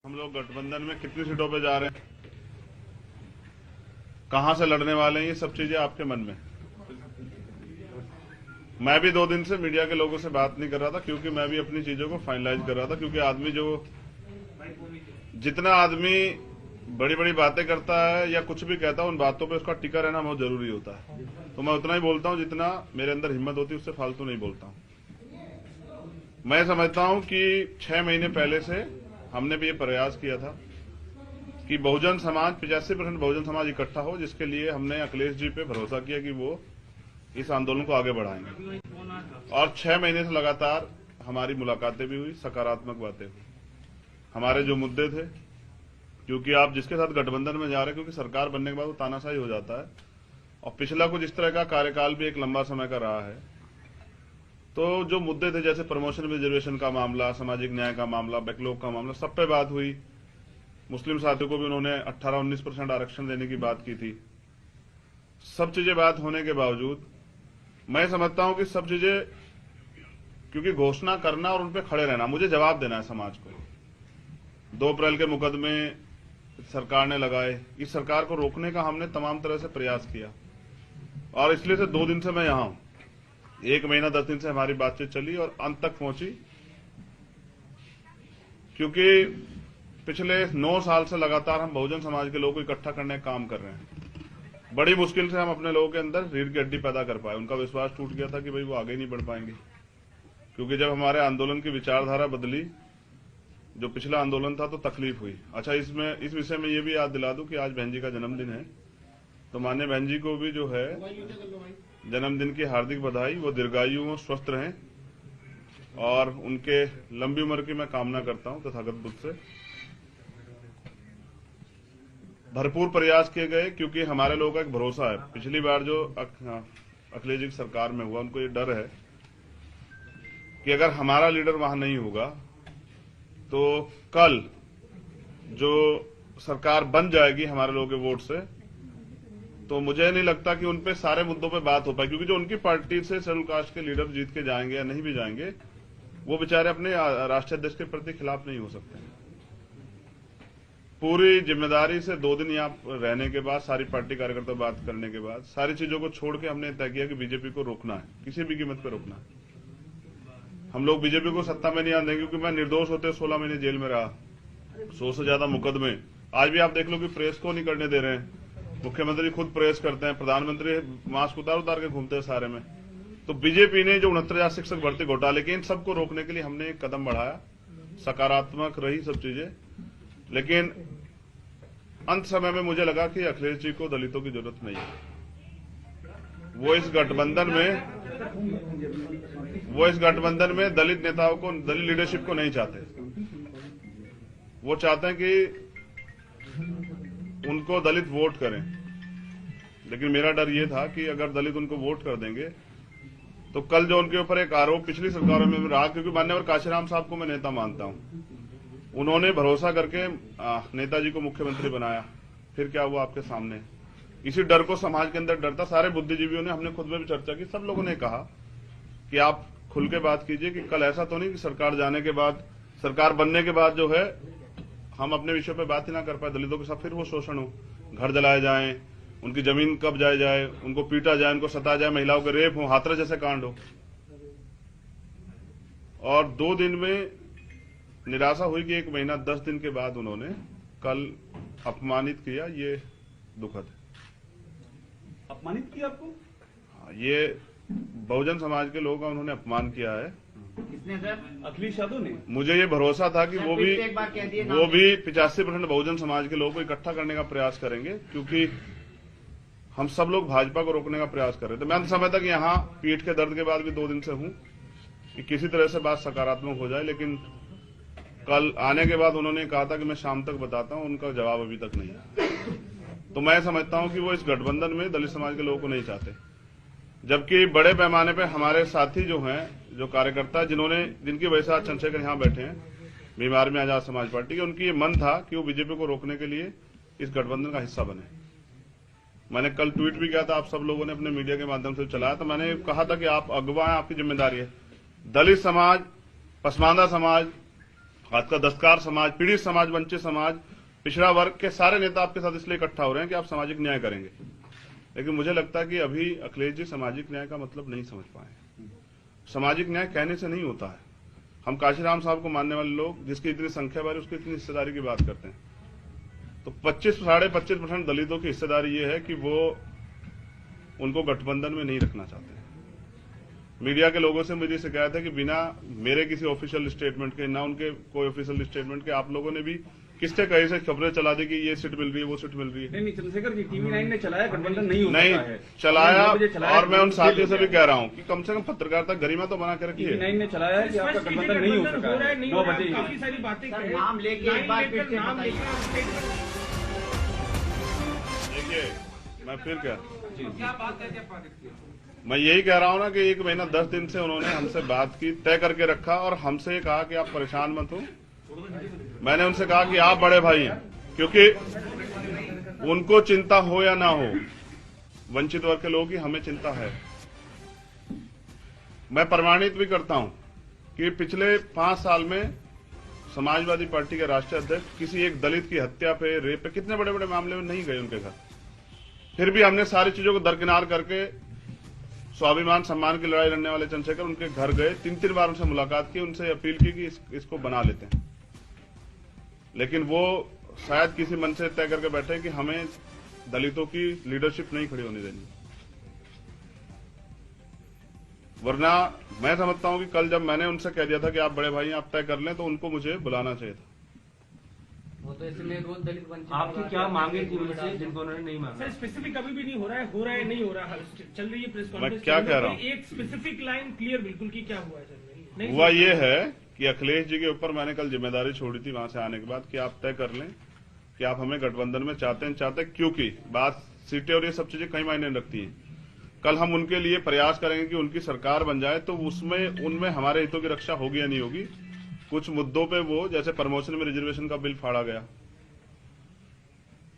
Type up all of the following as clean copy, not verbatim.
हम लोग गठबंधन में कितनी सीटों पे जा रहे हैं, कहां से लड़ने वाले हैं, ये सब चीजें आपके मन में। मैं भी 2 दिन से मीडिया के लोगों से बात नहीं कर रहा था क्योंकि मैं भी अपनी चीजों को फाइनलाइज कर रहा था, क्योंकि जितना आदमी बड़ी बड़ी बातें करता है या कुछ भी कहता है, उन बातों पे उसका टिका रहना बहुत जरूरी होता है। तो मैं उतना ही बोलता हूं जितना मेरे अंदर हिम्मत होती है, उससे फालतू नहीं बोलता हूं। मैं समझता हूं कि 6 महीने पहले से हमने भी ये प्रयास किया था कि बहुजन समाज 85% बहुजन समाज इकट्ठा हो, जिसके लिए हमने अखिलेश जी पे भरोसा किया कि वो इस आंदोलन को आगे बढ़ाएंगे। और 6 महीने से लगातार हमारी मुलाकातें भी हुई, सकारात्मक बातें हुई। हमारे जो मुद्दे थे, क्योंकि आप जिसके साथ गठबंधन में जा रहे हैं, क्योंकि सरकार बनने के बाद वो तानाशाही हो जाता है, और पिछला कुछ इस तरह का कार्यकाल भी एक लंबा समय का रहा है। तो जो मुद्दे थे, जैसे प्रमोशन रिजर्वेशन का मामला, सामाजिक न्याय का मामला, बैकलॉग का मामला, सब पे बात हुई। मुस्लिम साथियों को भी उन्होंने 18-19% आरक्षण देने की बात की थी। सब चीजें बात होने के बावजूद मैं समझता हूं कि सब चीजें, क्योंकि घोषणा करना और उन पे खड़े रहना, मुझे जवाब देना है समाज को। 2 अप्रैल के मुकदमे सरकार ने लगाए, इस सरकार को रोकने का हमने तमाम तरह से प्रयास किया, और इसलिए से 2 दिन से मैं यहां हूं। 1 महीना 10 दिन से हमारी बातचीत चली और अंत तक पहुंची, क्योंकि पिछले 9 साल से लगातार हम बहुजन समाज के लोगों को इकट्ठा करने का काम कर रहे हैं। बड़ी मुश्किल से हम अपने लोगों के अंदर रीढ़ की हड्डी पैदा कर पाए। उनका विश्वास टूट गया था कि भाई वो आगे नहीं बढ़ पाएंगे, क्योंकि जब हमारे आंदोलन की विचारधारा बदली, जो पिछला आंदोलन था, तो तकलीफ हुई। अच्छा, इस विषय में ये भी याद दिला दूं कि आज बहन जी का जन्मदिन है, तो माननीय बहन जी को भी जो है जन्मदिन की हार्दिक बधाई। वो दीर्घायु हो, स्वस्थ रहें, और उनके लंबी उम्र की मैं कामना करता हूं तथागत बुद्ध से। भरपूर प्रयास किए गए, क्योंकि हमारे लोगों का एक भरोसा है। पिछली बार जो अखिलेश जी की सरकार में हुआ, उनको ये डर है कि अगर हमारा लीडर वहां नहीं होगा तो कल जो सरकार बन जाएगी हमारे लोगों के वोट से, तो मुझे नहीं लगता कि उनपे सारे मुद्दों पे बात हो पाए, क्योंकि जो उनकी पार्टी से शेड्यूल कास्ट के लीडर जीत के जाएंगे या नहीं भी जाएंगे, वो बेचारे अपने राष्ट्रीय अध्यक्ष के प्रति खिलाफ नहीं हो सकते। पूरी जिम्मेदारी से 2 दिन यहाँ रहने के बाद, सारी पार्टी कार्यकर्ता बात करने के बाद, सारी चीजों को छोड़ के हमने तय किया कि बीजेपी को रोकना है, किसी भी कीमत पर रोकना है। हम लोग बीजेपी को सत्ता में नहीं आने देंगे, क्योंकि मैं निर्दोष होते 16 महीने जेल में रहा, 100 से ज्यादा मुकदमे। आज भी आप देख लो कि प्रेस को नहीं करने दे रहे हैं। मुख्यमंत्री खुद प्रेस करते हैं, प्रधानमंत्री मास्क उतार के घूमते हैं सारे में। तो बीजेपी ने जो 69,000 शिक्षक भर्ती घोटाले के, इन सबको रोकने के लिए हमने एक कदम बढ़ाया। सकारात्मक रही सब चीजें, लेकिन अंत समय में मुझे लगा कि अखिलेश जी को दलितों की जरूरत नहीं है। वो इस गठबंधन में दलित नेताओं को, दलित लीडरशिप को नहीं चाहते। वो चाहते हैं कि उनको दलित वोट करें। लेकिन मेरा डर ये था कि अगर दलित उनको वोट कर देंगे तो कल जो उनके ऊपर एक आरोप पिछली सरकारों में रहा, क्योंकि मान्यवर काशीराम साहब को मैं नेता मानता हूं, उन्होंने भरोसा करके नेताजी को मुख्यमंत्री बनाया, फिर क्या हुआ आपके सामने। इसी डर को समाज के अंदर डर था। सारे बुद्धिजीवियों ने, हमने खुद में भी चर्चा की, सब लोगों ने कहा कि आप खुल के बात कीजिए कि कल ऐसा तो नहीं कि सरकार जाने के बाद, सरकार बनने के बाद जो है हम अपने विषय पे बात ही ना कर पाए, दलितों के साथ फिर वो शोषण हो, घर जलाए जाएं, उनकी जमीन कब्जाए जाए, उनको पीटा जाए, उनको सताया जाए, महिलाओं के रेप हो, हाथरस जैसे कांड हो। और 2 दिन में निराशा हुई कि 1 महीना 10 दिन के बाद उन्होंने कल अपमानित किया। ये दुखद है। अपमानित किया आपको? ये बहुजन समाज के लोगों का उन्होंने अपमान किया है। किसने सर? अखिलेश यादव ने। मुझे ये भरोसा था कि वो भी 85% बहुजन समाज के लोगों को इकट्ठा करने का प्रयास करेंगे, क्योंकि हम सब लोग भाजपा को रोकने का प्रयास कर रहे थे। मैं अंत समय तक यहाँ पीठ के दर्द के बाद भी 2 दिन से हूं कि किसी तरह से बात सकारात्मक हो जाए, लेकिन कल आने के बाद उन्होंने कहा था कि मैं शाम तक बताता हूं, उनका जवाब अभी तक नहीं है। तो मैं समझता हूं कि वो इस गठबंधन में दलित समाज के लोगों को नहीं चाहते, जबकि बड़े पैमाने पे हमारे साथी जो हैं, जो कार्यकर्ता, जिनकी वजह से आज चंद्रशेखर यहाँ बैठे हैं, बीमार में आजाद समाज पार्टी के, उनकी ये मन था कि वो बीजेपी को रोकने के लिए इस गठबंधन का हिस्सा बने। मैंने कल ट्वीट भी किया था, आप सब लोगों ने अपने मीडिया के माध्यम से चलाया, तो मैंने कहा था कि आप अगवा हैं, आपकी जिम्मेदारी है। दलित समाज, पसमानदा समाज, आज का दस्तकार समाज, पीड़ित समाज, वंचित समाज, पिछड़ा वर्ग के सारे नेता आपके साथ इसलिए इकट्ठा हो रहे हैं कि आप सामाजिक न्याय करेंगे। लेकिन मुझे लगता है कि अभी अखिलेश जी सामाजिक न्याय का मतलब नहीं समझ पाए। सामाजिक न्याय कहने से नहीं होता है। हम काशीराम साहब को मानने वाले लोग, जिसकी इतनी संख्या बारी, उसकी इतनी हिस्सेदारी की बात करते हैं, तो 25-25.5% दलितों की हिस्सेदारी ये है कि वो उनको गठबंधन में नहीं रखना चाहते। मीडिया के लोगों से मेरी शिकायत है कि बिना मेरे किसी ऑफिशियल स्टेटमेंट के, ना उनके कोई ऑफिशियल स्टेटमेंट के, आप लोगों ने भी किससे कहीं से खबरें चला दी कि ये सीट मिल रही है, वो सीट मिल रही है। नहीं चंद्रशेखर जी, TV9 ने चलाया, गठबंधन नहीं हो सकता है। चलाया, 9 बजे चलाया, और मैं उन साथियों से भी कह रहा हूं कि कम से कम पत्रकारिता गरिमा तो बना के रखिए। TV9 ने चलाया है कि आपका गठबंधन नहीं हो सका है 9 बजे। काफी सारी बातें करें, नाम लेके एक बार फिर से नाम बताइए। देखिए, मैं फिर क्या, क्या बात है, क्या बात है? मैं यही कह रहा हूं ना कि 1 महीना 10 दिन से उन्होंने हमसे बात की, तय करके रखा, और हमसे कहा कि आप परेशान मत हो। मैंने उनसे कहा कि आप बड़े भाई हैं, क्योंकि उनको चिंता हो या ना हो, वंचित वर्ग के लोगों की हमें चिंता है। मैं प्रमाणित भी करता हूं कि पिछले 5 साल में समाजवादी पार्टी के राष्ट्रीय अध्यक्ष किसी एक दलित की हत्या पे, रेप पे, कितने बड़े बड़े मामले में नहीं गए उनके घर। फिर भी हमने सारी चीजों को दरकिनार करके स्वाभिमान सम्मान की लड़ाई लड़ने वाले चंद्रशेखर उनके घर गए, 3-3 बार उनसे मुलाकात की, उनसे अपील की कि इसको बना लेते हैं। लेकिन वो शायद किसी मन से तय करके बैठे कि हमें दलितों की लीडरशिप नहीं खड़ी होने देनी। वरना मैं समझता हूं कि कल जब मैंने उनसे कह दिया था कि आप बड़े भाई हैं, आप तय कर लें, तो उनको मुझे बुलाना चाहिए था। वो तो इसलिए रोज दलित वंचित आपकी क्या मांगे थी उनसे जिनको उन्होंने नहीं मांगा? सर स्पेसिफिक अभी भी नहीं हो रहा है नहीं हो रहा है, चल रही है प्रेस कॉन्फ्रेंस। मैं क्या कह रहा हूं? एक स्पेसिफिक लाइन क्लियर बिल्कुल की क्या हुआ है सर? नहीं हुआ ये है कि अखिलेश जी के ऊपर मैंने कल जिम्मेदारी छोड़ी थी वहां से आने के बाद कि आप तय कर लें कि आप हमें गठबंधन में चाहते हैं, क्योंकि बात सीटें और ये सब चीजें कई मायने रखती हैं। कल हम उनके लिए प्रयास करेंगे कि उनकी सरकार बन जाए, तो उसमें उनमें हमारे हितों की रक्षा होगी या नहीं होगी। कुछ मुद्दों पे वो, जैसे प्रमोशन में रिजर्वेशन का बिल फाड़ा गया,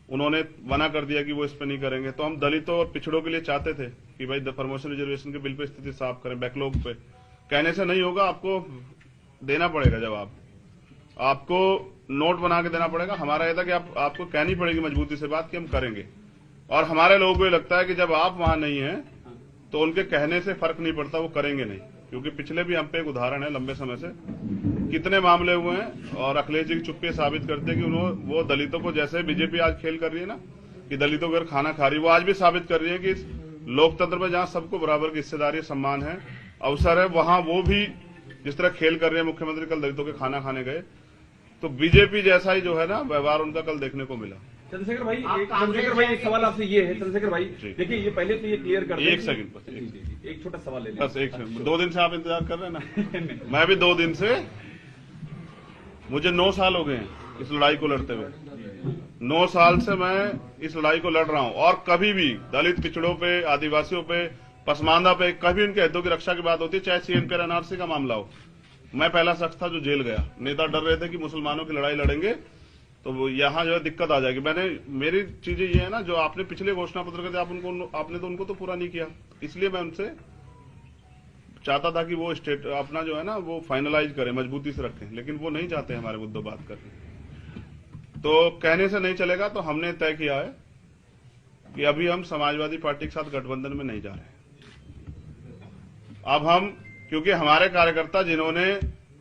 उन्होंने मना कर दिया कि वो इस पे नहीं करेंगे। तो हम दलितों और पिछड़ों के लिए चाहते थे कि भाई प्रमोशन रिजर्वेशन के बिल पे स्थिति साफ करें, बैकलॉग पे। कहने से नहीं होगा, आपको देना पड़ेगा जवाब, आपको नोट बना के देना पड़ेगा। हमारा यह था कि आपको कहनी पड़ेगी मजबूती से बात कि हम करेंगे। और हमारे लोगों को ये लगता है कि जब आप वहां नहीं हैं तो उनके कहने से फर्क नहीं पड़ता, वो करेंगे नहीं। क्योंकि पिछले भी हम पे एक उदाहरण है, लंबे समय से कितने मामले हुए हैं, और अखिलेश जी की चुप्पी साबित करते हैं कि वो दलितों को, जैसे बीजेपी आज खेल कर रही है ना कि दलितों को खाना खा रही है, वो आज भी साबित कर रही है कि लोकतंत्र में जहां सबको बराबर की हिस्सेदारी, सम्मान है, अवसर है, वहां वो भी जिस तरह खेल कर रही है। मुख्यमंत्री कल दलितों के खाना खाने गए, तो बीजेपी जैसा ही जो है ना व्यवहार उनका कल देखने को मिला। चंद्रशेखर भाई, एक सवाल आपसे ये है। चंद्रशेखर भाई देखिए, ये पहले तो ये क्लियर कर दें। एक सेकंड बस, एक छोटा सवाल ले लें। बस एक सेकंड। 2 दिन से आप इंतजार कर रहे हैं ना। मैं भी 2 दिन से, मुझे 9 साल हो गए हैं इस लड़ाई को लड़ते हुए। 9 साल से मैं इस लड़ाई को लड़ रहा हूं, और कभी भी दलित, पिछड़ों पे, आदिवासियों पे, पसमानदा पे, कभी उनके हितों की रक्षा की बात होती है, चाहे सीएनपी और एनआरसी का मामला हो। मैं पहला शख्स था जो जेल गया। नेता डर रहे थे कि मुसलमानों की लड़ाई लड़ेंगे तो यहाँ जो है दिक्कत आ जाएगी। मेरी चीजें ये है ना, जो आपने पिछले घोषणा पत्र थे, आपने तो उनको तो पूरा नहीं किया। इसलिए मैं उनसे चाहता था कि वो स्टेट अपना जो है ना वो फाइनलाइज करें, मजबूती से रखें, लेकिन वो नहीं चाहते हमारे मुद्दों बात करने। तो कहने से नहीं चलेगा, तो हमने तय किया है कि अभी हम समाजवादी पार्टी के साथ गठबंधन में नहीं जा रहे। अब हम, क्योंकि हमारे कार्यकर्ता जिन्होंने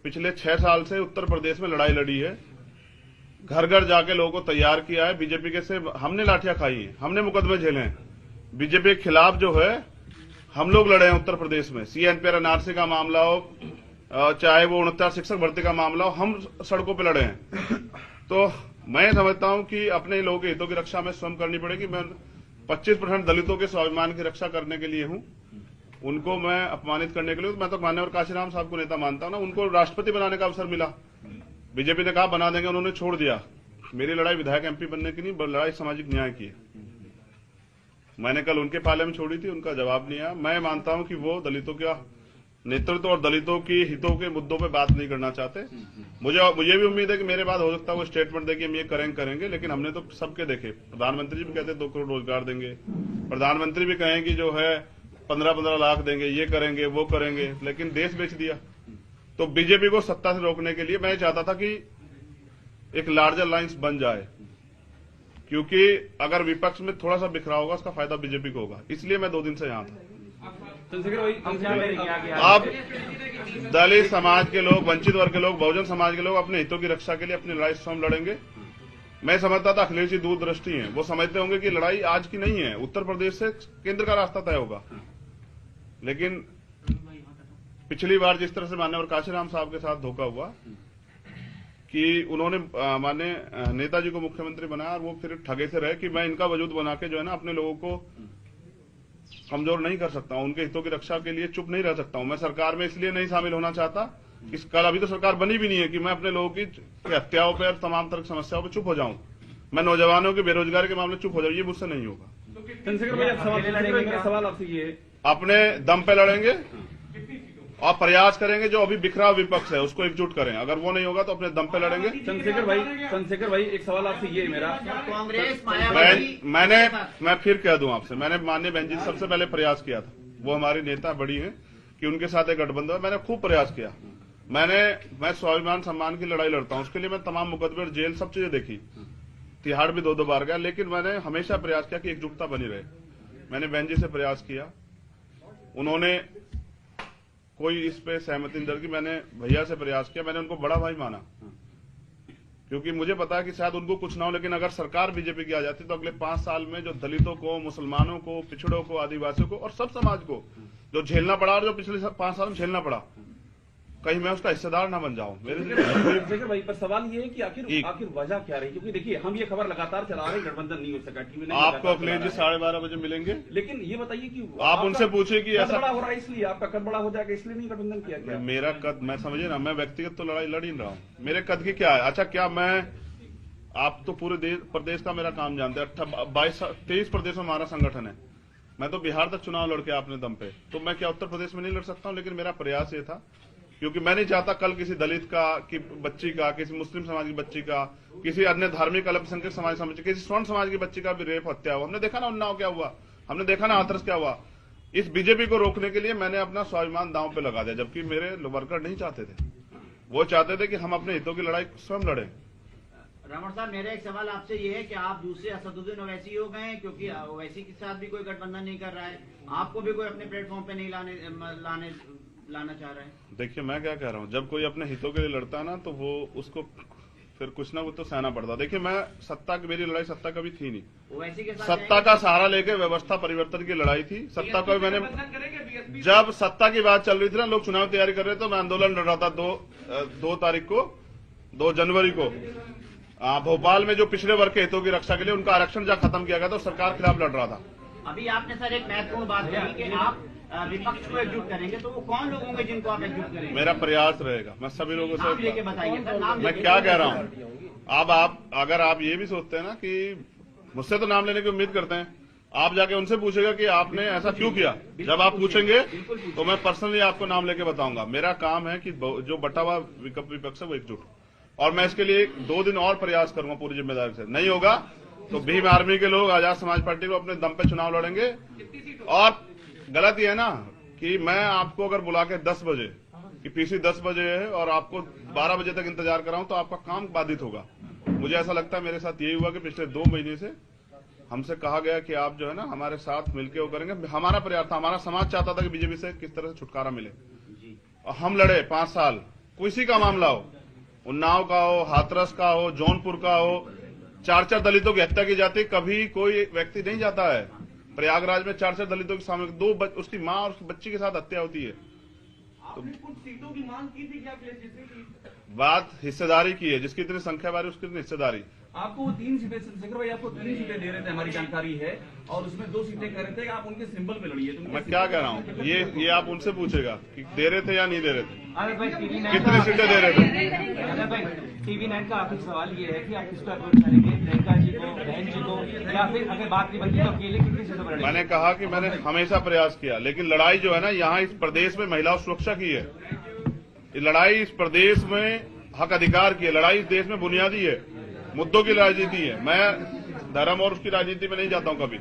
पिछले 6 साल से उत्तर प्रदेश में लड़ाई लड़ी है, घर घर जाके लोगों को तैयार किया है, बीजेपी के से हमने लाठियां खाई हैं, हमने मुकदमे झेले हैं। बीजेपी के खिलाफ जो है हम लोग लड़े हैं उत्तर प्रदेश में। सीएनपी और एनआरसी का मामला हो, चाहे वो 69 शिक्षक भर्ती का मामला हो, हम सड़कों पे लड़े हैं। तो मैं समझता हूं कि अपने लोगों के हितों की रक्षा हमें स्वयं करनी पड़ेगी। मैं 25% दलितों के स्वाभिमान की रक्षा करने के लिए हूं, उनको मैं अपमानित करने के लिए। मैं तो मान्यवर काशीराम साहब को नेता मानता हूं ना, उनको राष्ट्रपति बनाने का अवसर मिला, बीजेपी ने कहा बना देंगे, उन्होंने छोड़ दिया। मेरी लड़ाई विधायक एमपी बनने की नहीं, लड़ाई सामाजिक न्याय की है। मैंने कल उनके पाले में छोड़ी थी, उनका जवाब नहीं आया। मैं मानता हूं कि वो दलितों का नेतृत्व और दलितों की हितों के मुद्दों पे बात नहीं करना चाहते। मुझे भी उम्मीद है कि मेरे बाद हो सकता है वो स्टेटमेंट देके हम ये करेंगे, लेकिन हमने तो सबके देखे। प्रधानमंत्री जी भी कहते 2 करोड़ रोजगार देंगे, प्रधानमंत्री भी कहें कि जो है 15-15 लाख देंगे, ये करेंगे वो करेंगे, लेकिन देश बेच दिया। तो बीजेपी को सत्ता से रोकने के लिए मैं चाहता था कि एक लार्जर लाइंस बन जाए, क्योंकि अगर विपक्ष में थोड़ा सा बिखराव होगा उसका फायदा बीजेपी को होगा। इसलिए मैं 2 दिन से यहां था। चंद्रशेखर भाई, अब दलित समाज के लोग, वंचित वर्ग के लोग, बहुजन समाज के लोग अपने हितों की रक्षा के लिए अपनी लड़ाई स्वयं लड़ेंगे। मैं समझता था अखिलेश जी दूरदृष्टि हैं, वो समझते होंगे कि लड़ाई आज की नहीं है, उत्तर प्रदेश से केंद्र का रास्ता तय होगा। लेकिन पिछली बार जिस तरह से माननीय काशीराम साहब के साथ धोखा हुआ कि उन्होंने माननीय नेताजी को मुख्यमंत्री बनाया और वो फिर ठगे से रहे कि मैं इनका वजूद बना के जो है ना अपने लोगों को कमजोर नहीं कर सकता हूं, उनके हितों की रक्षा के लिए चुप नहीं रह सकता हूं। मैं सरकार में इसलिए नहीं शामिल होना चाहता, इस कल अभी तो सरकार बनी भी नहीं है कि मैं अपने लोगों की हत्याओं पर तमाम तरह की समस्याओं पर चुप हो जाऊं, मैं नौजवानों की बेरोजगारी के मामले चुप हो जाऊं, ये मुझसे नहीं होगा। चंद्रशेखर भाई, मेरा सवाल आपसे ये है, अपने दम पे लड़ेंगे और प्रयास करेंगे जो अभी बिखराव विपक्ष है उसको एकजुट करें, अगर वो नहीं होगा तो अपने दम पे लड़ेंगे। चंद्रशेखर भाई, एक सवाल आपसे ये है मेरा, कांग्रेस मायावती मैं फिर कह दूं आपसे, मैंने माननीय बहन जी सबसे पहले प्रयास किया था, वो हमारी नेता बड़ी है कि उनके साथ एक गठबंधन, मैंने खूब प्रयास किया। मैं स्वाभिमान सम्मान की लड़ाई लड़ता हूं, उसके लिए मैं तमाम मुकदमे, जेल, सब चीजें देखी, तिहाड़ भी 2-2 बार गया, लेकिन मैंने हमेशा प्रयास किया कि एकजुटता बनी रहे। मैंने बहन जी से प्रयास किया, उन्होंने कोई इस पे सहमति नहीं दर्ज की। मैंने भैया से प्रयास किया, मैंने उनको बड़ा भाई माना, क्योंकि मुझे पता है कि शायद उनको कुछ ना हो, लेकिन अगर सरकार बीजेपी की आ जाती तो अगले 5 साल में जो दलितों को, मुसलमानों को, पिछड़ों को, आदिवासियों को और सब समाज को जो झेलना पड़ा और जो पिछले 5 साल में झेलना पड़ा, कहीं मैं उसका हिस्सेदार ना बन जाऊं। मेरे चंद्रशेखर भाई, पर सवाल ये है कि आखिर वजह क्या रही? क्योंकि देखिए, हम ये खबर लगातार चला रहे हैं, गठबंधन नहीं हो सका, टीवी नहीं, आपको अखिलेश जी 12:30 बजे मिलेंगे, लेकिन ये बताइए कि आप उनसे पूछिए कि ऐसा बड़ा हो रहा है, इसलिए आपका कद बड़ा हो जाएगा, इसलिए नहीं गठबंधन किया गया? मेरा कद, मैं समझे ना, मैं व्यक्तिगत तो लड़ाई लड़ ही रहा हूं, मेरे कद की क्या है? अच्छा, क्या मैं, आप तो पूरे प्रदेश का मेरा काम जानते हैं, 23 प्रदेश में हमारा संगठन है, मैं तो बिहार तक चुनाव लड़के अपने दम पे, तो मैं क्या उत्तर प्रदेश में नहीं लड़ सकता हूं? लेकिन मेरा प्रयास ये था, क्योंकि मैं नहीं चाहता कल किसी दलित का, की बच्ची का, किसी मुस्लिम समाज की बच्ची का, किसी अन्य धार्मिक अल्पसंख्यक समाज किसी स्वर्ण समाज की बच्ची का भी रेप, हत्या हुआ। हमने देखा ना उन्नाव क्या हुआ, हमने देखा ना हाथरस क्या हुआ। इस बीजेपी को रोकने के लिए मैंने अपना स्वाभिमान दांव पे लगा दिया, जबकि मेरे वर्कर नहीं चाहते थे, वो चाहते थे कि हम अपने हितों की लड़ाई स्वयं लड़े। रमण साहब, मेरा एक सवाल आपसे ये है कि आप दूसरे असदुद्दीन ओवैसी हो गए हैं, क्योंकि ओवैसी के साथ भी कोई गठबंधन नहीं कर रहा है, आपको भी कोई अपने प्लेटफॉर्म पे नहीं लाना चाह रहा है। देखिए, मैं क्या कह रहा हूं, जब कोई अपने हितों के लिए लड़ता है ना, तो वो उसको फिर कुछ ना कुछ तो सहना पड़ता। देखिए, मैं सत्ता की, मेरी लड़ाई सत्ता कभी थी नहीं, ओवैसी के साथ सत्ता का सहारा लेके व्यवस्था परिवर्तन की लड़ाई थी। सत्ता को मैंने, जब सत्ता की बात चल रही थी ना, लोग चुनाव तैयारी कर रहे थे, तो मैं आंदोलन लड़ रहा था 2 तारीख को, 2 जनवरी को भोपाल में, जो पिछड़े वर्ग के हितों की रक्षा के लिए उनका आरक्षण जहां खत्म किया गया था, सरकार खिलाफ लड़ रहा था। अभी आपने सर एक महत्वपूर्ण बात कही कि आप विपक्ष को एकजुट करेंगे, तो वो कौन लोग होंगे जिनको आप एकजुट करेंगे? मेरा प्रयास रहेगा, मैं सभी लोगों नाम से, लेके बताइए सर, नाम मैं क्या कह रहा हूं। अब आप, अगर आप ये भी सोचते हैं ना कि मुझसे तो नाम लेने की उम्मीद करते हैं, आप जाके उनसे पूछेगा कि आपने ऐसा क्यों किया। जब आप पूछेंगे तो मैं पर्सनली आपको नाम लेके बताऊंगा। मेरा काम है कि जो बटा हुआ विपक्ष है वो एकजुट, और मैं इसके लिए 2 दिन और प्रयास करूंगा पूरी जिम्मेदारी से। नहीं होगा तो भीम आर्मी के लोग आजाद समाज पार्टी को अपने दम पे चुनाव लड़ेंगे। और गलत ये है ना कि मैं आपको अगर बुला के 10 बजे कि पीसी 10 बजे है और आपको 12 बजे तक इंतजार कराऊं तो आपका काम बाधित होगा। मुझे ऐसा लगता है मेरे साथ यही हुआ कि पिछले 2 महीने से हमसे कहा गया कि आप जो है ना हमारे साथ मिलकर वो करेंगे। हमारा प्रयास था, हमारा समाज चाहता था कि बीजेपी से किस तरह से छुटकारा मिले, और हम लड़े 5 साल। किसी का मामला हो, उन्नाव का हो, हाथरस का हो, जौनपुर का हो, 4-4 दलितों की हत्या की जाती, कभी कोई व्यक्ति नहीं जाता है। प्रयागराज में 4-4 दलितों के सामने उसकी माँ और उसकी बच्ची के साथ हत्या होती है। आपने कुछ सीटों की मांग की थी क्या? बात हिस्सेदारी की है, जिसकी इतनी संख्या बारी उसकी इतनी हिस्सेदारी। आपको 3 सीटें, चंद्रशेखर भाई आपको 3 सीटें दे रहे थे, हमारी जानकारी है, और उसमें 2 सीटें कह रहे थे कि आप उनके सिंबल पे लड़िए। तो मैं क्या कह रहा हूँ, ये आप उनसे पूछेगा कि दे रहे थे या नहीं दे रहे थे, अरे भाई, कितनी सीटें दे रहे थे। अरे भाई, TV9 का आखिरी सवाल ये है कि आप किसको अप्रोच करेंगे, प्रियंका जी को, बहन जी को, या फिर अगर बात नहीं बनती तो अकेले कितनी सीटों पर लड़ेंगे? मैंने कहा कि मैंने हमेशा प्रयास किया, लेकिन लड़ाई जो है ना यहाँ इस प्रदेश में महिला सुरक्षा की है, ये लड़ाई इस प्रदेश में हक अधिकार की है, लड़ाई इस देश में बुनियादी है, मुद्दों की राजनीति है। मैं धर्म और उसकी राजनीति में नहीं जाता हूं कभी।